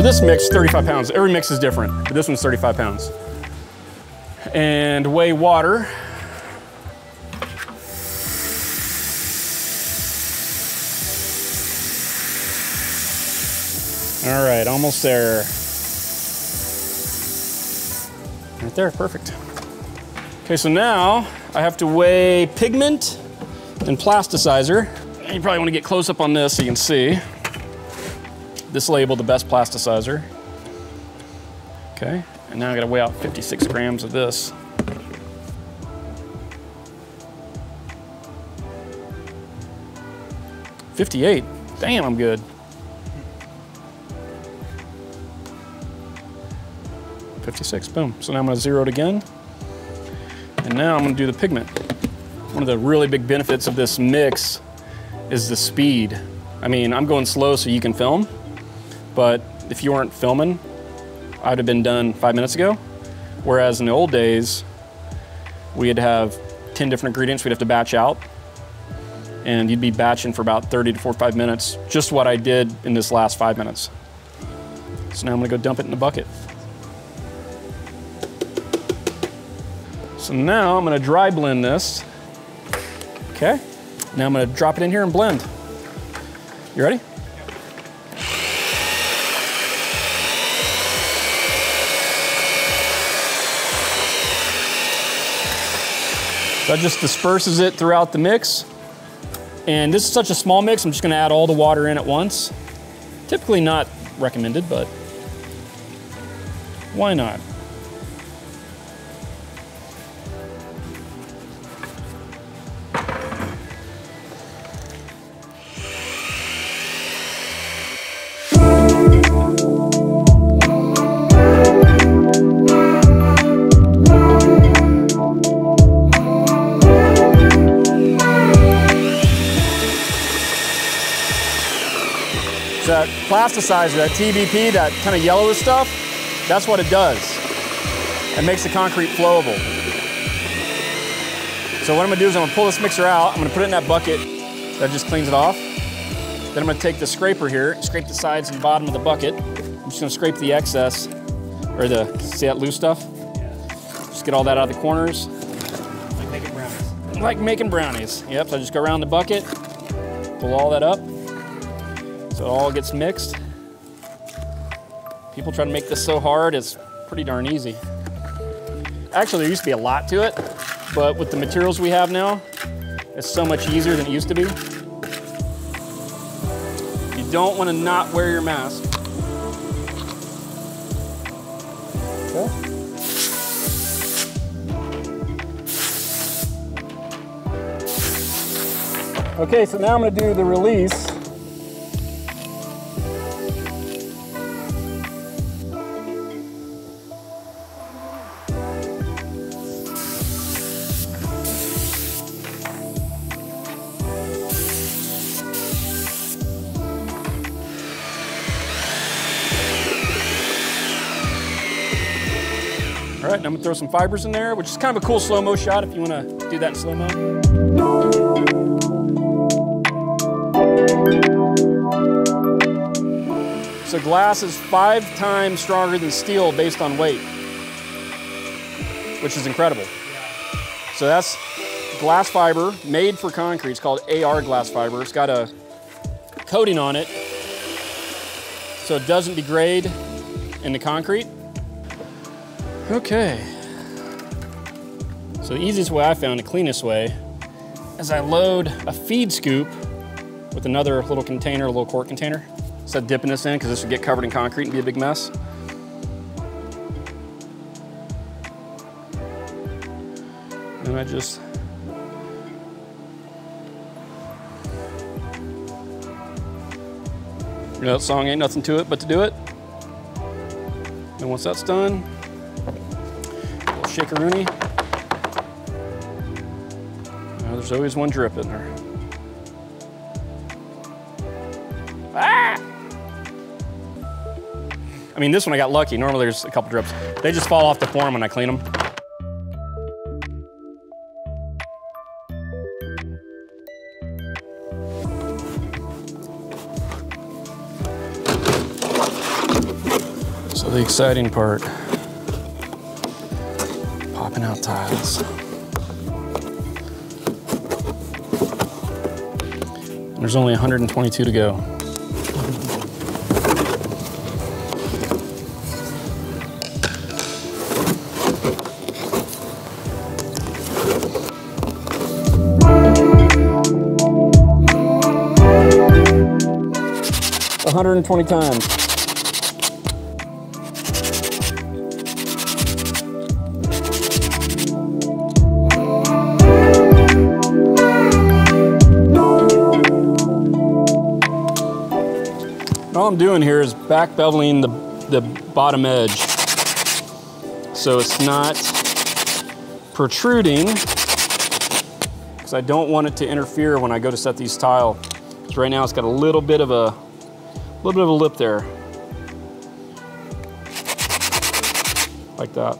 For this mix, 35 pounds. Every mix is different, but this one's 35 pounds. And weigh water. All right, almost there. Right there, perfect. Okay, so now I have to weigh pigment and plasticizer. And you probably want to get close up on this so you can see. This label, the best plasticizer. Okay, and now I gotta weigh out 56 grams of this. $58, damn, I'm good. 56, boom. So now I'm gonna zero it again. And now I'm gonna do the pigment. One of the really big benefits of this mix is the speed. I mean, I'm going slow so you can film, but if you weren't filming, I'd have been done 5 minutes ago. Whereas in the old days, we had to have 10 different ingredients we'd have to batch out. And you'd be batching for about 30 to 45 minutes, just what I did in this last 5 minutes. So now I'm gonna go dump it in the bucket. So now I'm gonna dry blend this. Okay, now I'm gonna drop it in here and blend. You ready? That just disperses it throughout the mix. And this is such a small mix, I'm just gonna add all the water in at once. Typically not recommended, but why not? That plasticizer, that TBP, that kind of yellowish stuff, that's what it does. It makes the concrete flowable. So what I'm gonna do is I'm gonna pull this mixer out, I'm gonna put it in that bucket that just cleans it off. Then I'm gonna take the scraper here, scrape the sides and bottom of the bucket. I'm just gonna scrape the excess, or see that loose stuff? Just get all that out of the corners. Like making brownies. Like making brownies. Yep, so I just go around the bucket, pull all that up. So it all gets mixed. People try to make this so hard, it's pretty darn easy. Actually, there used to be a lot to it, but with the materials we have now, it's so much easier than it used to be. You don't want to not wear your mask. Okay. Okay, so now I'm going to do the release. All right, now I'm gonna throw some fibers in there, which is kind of a cool slow-mo shot if you wanna do that in slow-mo. So glass is 5 times stronger than steel based on weight, which is incredible. So that's glass fiber made for concrete. It's called AR glass fiber. It's got a coating on it so it doesn't degrade in the concrete. Okay. So the easiest way I found, the cleanest way, is I load a feed scoop with another little container, a little quart container. Instead of dipping this in, because this would get covered in concrete and be a big mess. And I just you know, that song ain't nothing to it but to do it. And once that's done, a little shakeroonie. Now, there's always one drip in there. Ah! I mean, this one I got lucky. Normally there's a couple drips. They just fall off the form when I clean them. So the exciting part, popping out tiles. And there's only 122 to go. A 120 times. All I'm doing here is back beveling the bottom edge so it's not protruding, because I don't want it to interfere when I go to set these tile. Because right now it's got a little bit of a lip there, like that.